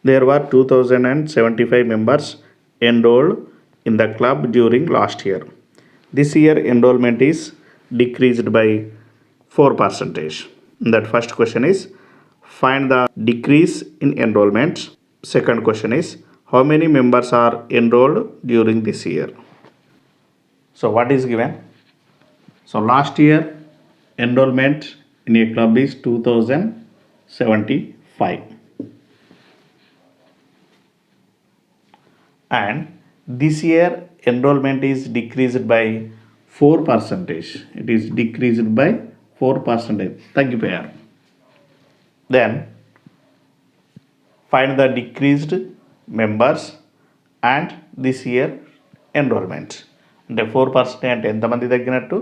There were 2075 members enrolled in the club during last year. This year enrollment is decreased by 4%. That first question is find the decrease in enrollment. Second question is how many members are enrolled during this year. So what is given? So last year enrollment in a club is 2075 and this year enrollment is decreased by 4%. It is decreased by 4%. తగ్గిపోయారు. Then find the decreased members and this year enrollment. అంటే 4% అంటే ఎంతమంది తగ్గినట్టు,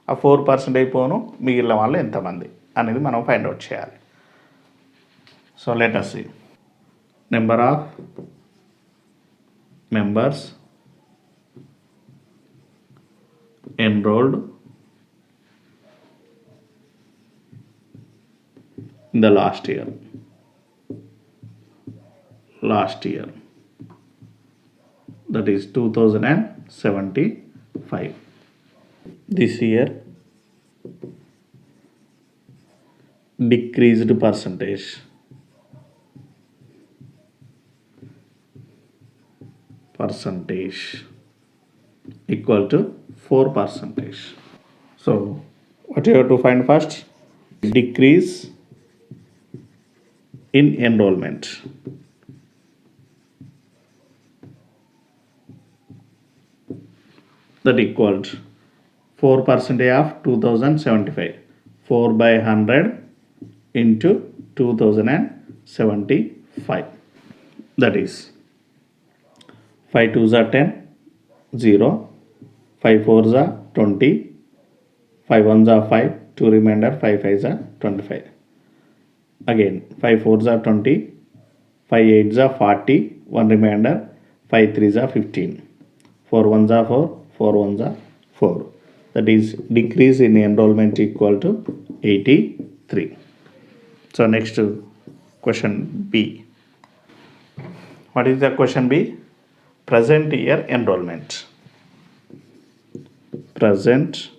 ఆ 4% అయిపోను మిగిలిన వాళ్ళు ఎంతమంది అనేది మనం ఫైండ్ అవుట్ చేయాలి. So let us see. Number of members enrolled in the last year. That is 2075. This year decreased percentage. Equal to 4%. So what you have to find first? Decrease in enrollment. That equals 4% of 2075. 4 by 100 into 2075. That is 5 2s are 10, 0, 5 4s are 20, 5 1s are 5, 2 remainder, 5 5s are 25. Again 5 4s are 20, 5 8s are 40, 1 remainder, 5 3s are 15, 4 1s are 4, 4 1s are 4. That is decrease in enrollment equal to 83. So next question B. What is the question B? Present year enrollment. Present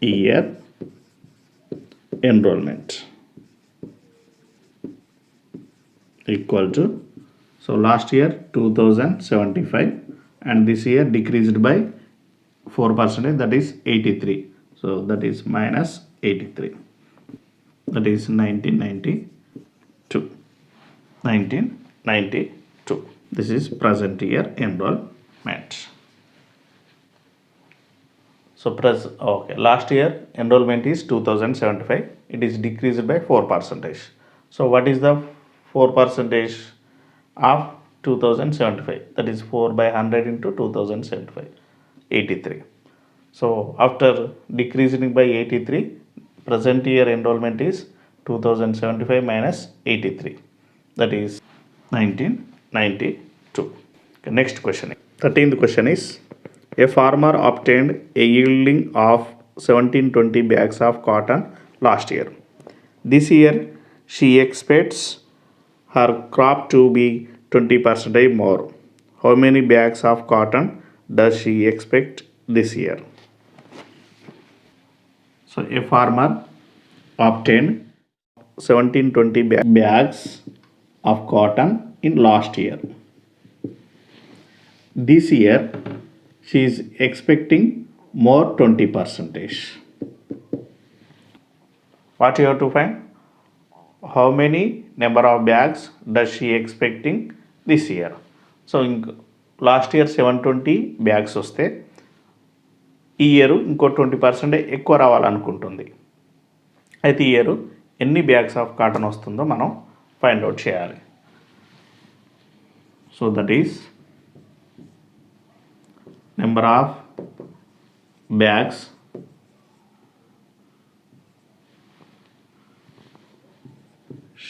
year enrollment equal to, so last year 2075 and this year decreased by 4%, that is 83. So that is minus 83. That is 1992. 1992. This is present year enrollment. So last year enrollment is 2075. It is decreased by 4%. So what is the 4% of 2075? That is 4 by 100 into 2075. 83. So after decreasing by 83, present year enrollment is 2075 minus 83. That is 1992. Okay, next question. 13th question is, a farmer obtained a yielding of 1720 bags of cotton last year. This year she expects her crop to be 20% more. How many bags of cotton does she expect this year? So a farmer obtained 1720 bags of cotton in last year. This year she is expecting more 20%. What you have to find? How many number of bags does she expecting this year? So in last year 720 bags వస్తే ఈ year ఇంకో 20% ఎక్కువ రావాలనుకుంటుంది. అయితే ఈ year ఎన్ని bags of cotton వస్తుందో మనం find out చేయాలి. So that is number of bags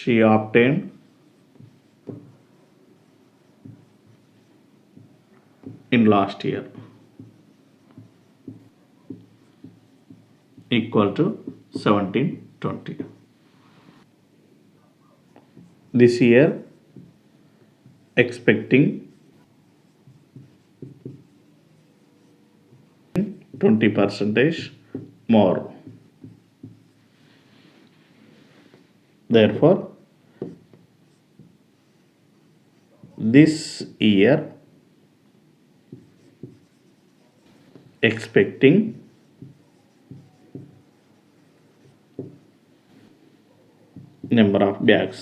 she obtained in last year equal to 1720. This year expecting 20% more. Therefore, this year expecting number of bags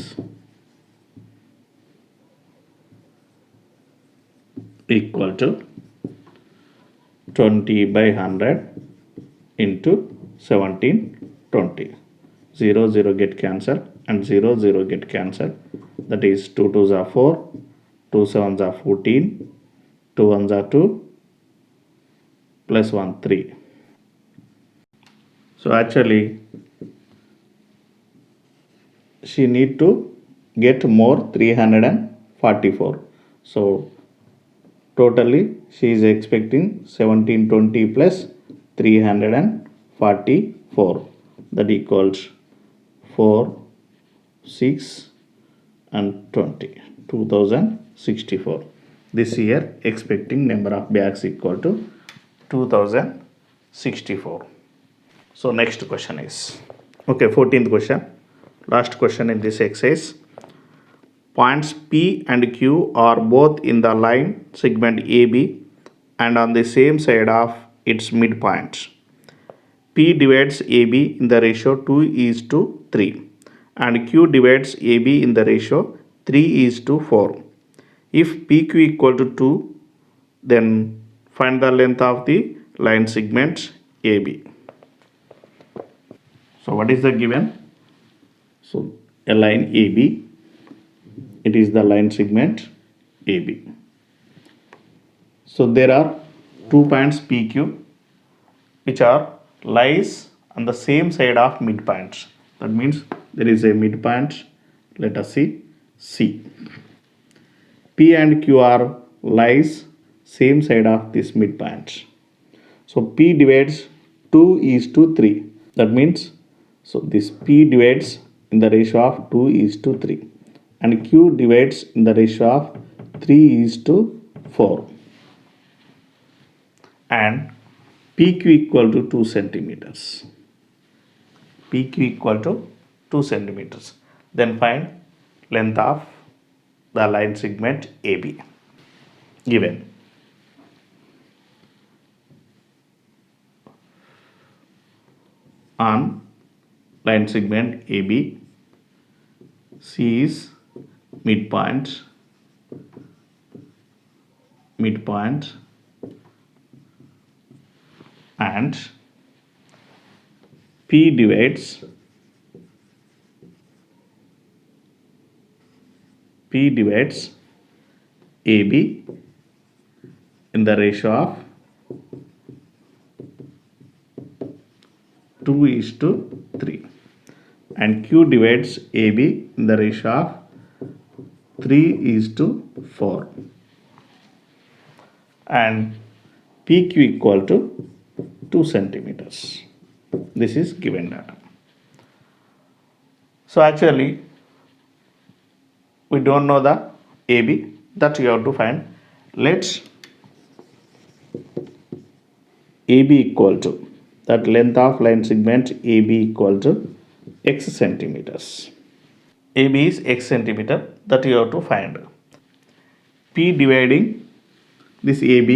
equal to 20 by 100 into 1720. 0 0 get cancelled and 0 0 get cancelled. That is 2 2s are 4, 2 7s are 14, 2 1s are 2, plus 1 3. So actually she need to get more 344. So totally she is expecting 1720 plus 344, that equals 4, 6 and 20, 2064. This year expecting number of bags equal to 2064. So next question is, okay, 14th question, last question in this exercise. Points P and Q are both in the line segment AB and on the same side of its midpoints. P divides AB in the ratio 2:3 and Q divides AB in the ratio 3:4. If PQ equal to 2, then find the length of the line segment AB. So what is the given? So a line AB, it is the line segment AB. So there are 2 points PQ which are lies on the same side of midpoints. That means there is a midpoint, let us see C. P and Q are lies same side of this midpoint. So P divides 2:3. That means, so this P divides in the ratio of 2:3 and Q divides in the ratio of 3:4 and PQ equal to 2 centimeters. PQ equal to 2 centimeters. Then find length of the line segment AB given. On line segment AB, C is midpoint, and P divides AB in the ratio of 2:3 and Q divides AB in the ratio of 3:4 and PQ equal to 2 centimeters. This is given data. So actually we don't know the AB, that you have to find. Let's AB equal to, that length of line segment AB equal to x centimeters. AB is x centimeter, that you have to find. P dividing this AB,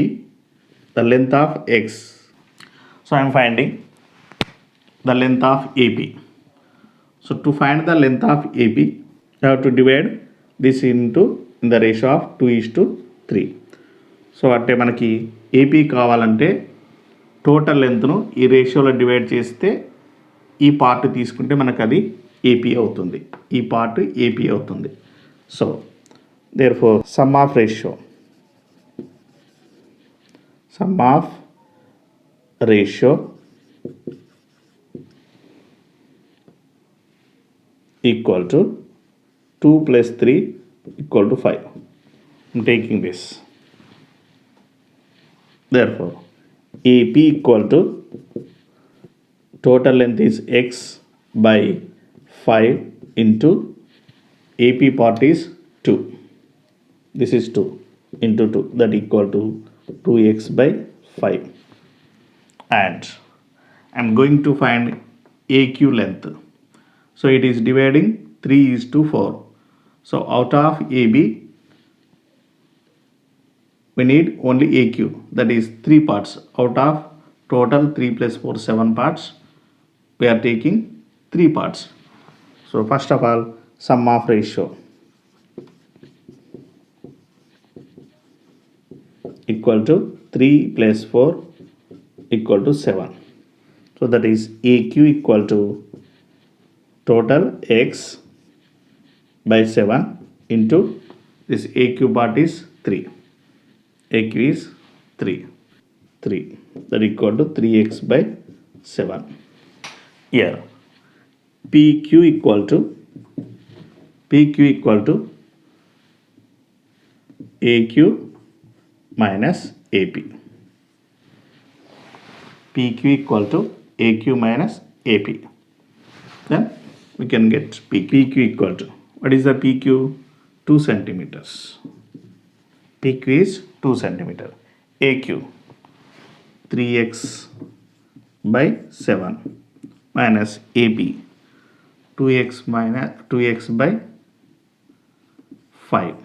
the length of x. So I am finding the length of AB. So to find the length of AB, you have to divide this into in the ratio of 2:3. So అంటే మనకి AP కావాలంటే total లెంత్ను ఈ రేషియోలో divide చేస్తే ఈ part తీసుకుంటే మనకు అది ఏపీ అవుతుంది, ఈ పార్ట్ ఏపీ అవుతుంది. So therefore some of ratio equal to 2 plus 3 equal to 5. I'm taking this. Therefore, AP equal to total length is x by 5 into AP part is 2. this is 2 into 2, that equal to 2x by 5. And I'm going to find AQ length. So it is dividing 3:4. So out of AB, we need only AQ, that is 3 parts. Out of total 3 plus 4, 7 parts, we are taking 3 parts. So first of all, sum of ratio equal to 3 plus 4 equal to 7. So that is AQ equal to total x by 7 into this AQ part is 3. AQ is 3. That equal to 3x by 7. Here PQ equal to AQ minus AP. PQ equal to AQ minus AP. Then we can get PQ. PQ equal to, what is the PQ? 2 centimeters. PQ is 2 centimeter. AQ 3x by 7 minus AP 2x by 5.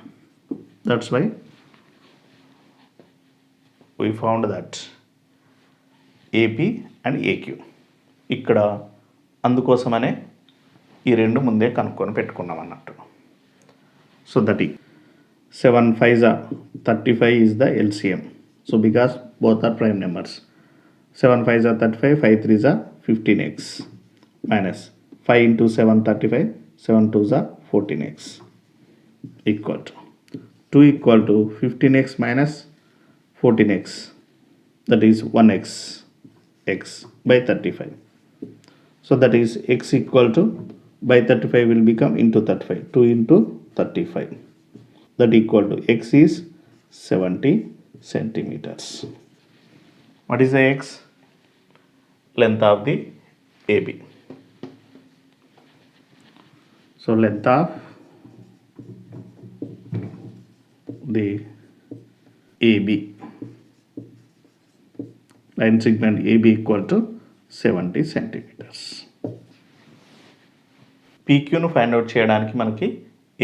That's why we found that AP and AQ. ఇక్కడ అందుకోసమనే ఈ రెండు ముందే కనుక్కొని పెట్టుకున్నాం అన్నట్టు. So that 7 5s are 35 is the LCM. So because both are prime numbers. 7 5s are 35, 5 3s are 15x minus 5 into 7 35, 7 2s are 14x equal to 2 equal to 15x minus 14x, that is 1x x by 35. So that is x equal to by 35 will become into 35, 2 into 35, that equal to x is 70 centimeters. What is the x? Length of the AB. So length of the AB, line segment AB equal to 70 centimeters. PQను find out చేయడానికి మనకి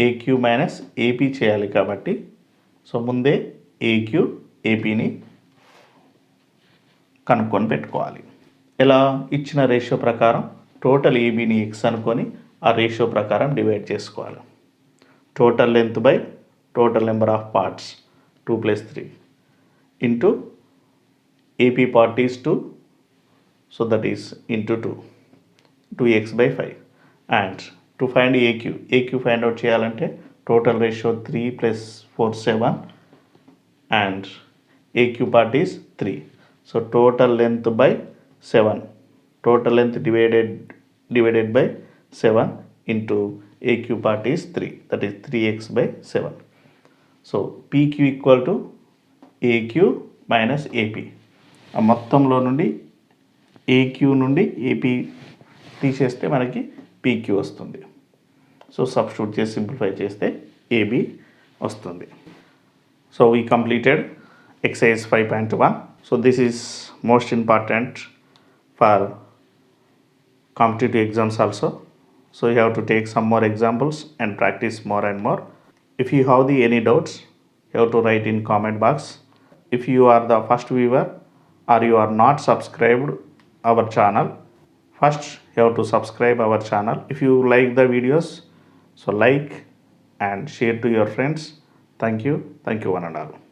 AQ minus AP చేయాలి కాబట్టి so ముందే AQ APని కనుక్కొని పెట్టుకోవాలి. ఎలా? ఇచ్చిన రేషియో ప్రకారం టోటల్ ABని x అనుకొని ఆ రేషియో ప్రకారం డివైడ్ చేసుకోవాలి. Total length by total number of parts 2 plus 3 into AP part is 2, so that is into 2, 2x by 5. And to find AQ find out చేయాలంటే total ratio 3 plus 4 7 and AQ part is 3. So total length by 7, total length divided by 7 into AQ part is 3, that is 3x by 7. So PQ equal to AQ minus AP. ఆ మొత్తంలో నుండి AQ నుండి AP తీసేస్తే మనకి PQ వస్తుంది. So substitute చేసి simplify చేస్తే AB వస్తుంది. So we completed exercise 5.1. So this is most important for competitive exams also. So you have to take some more examples and practice more and more. If you have any doubts, you have to write in comment box. If you are the first viewer or you are not subscribed our channel, first you have to subscribe our channel. If you like the videos, so like and share to your friends. Thank you one and all.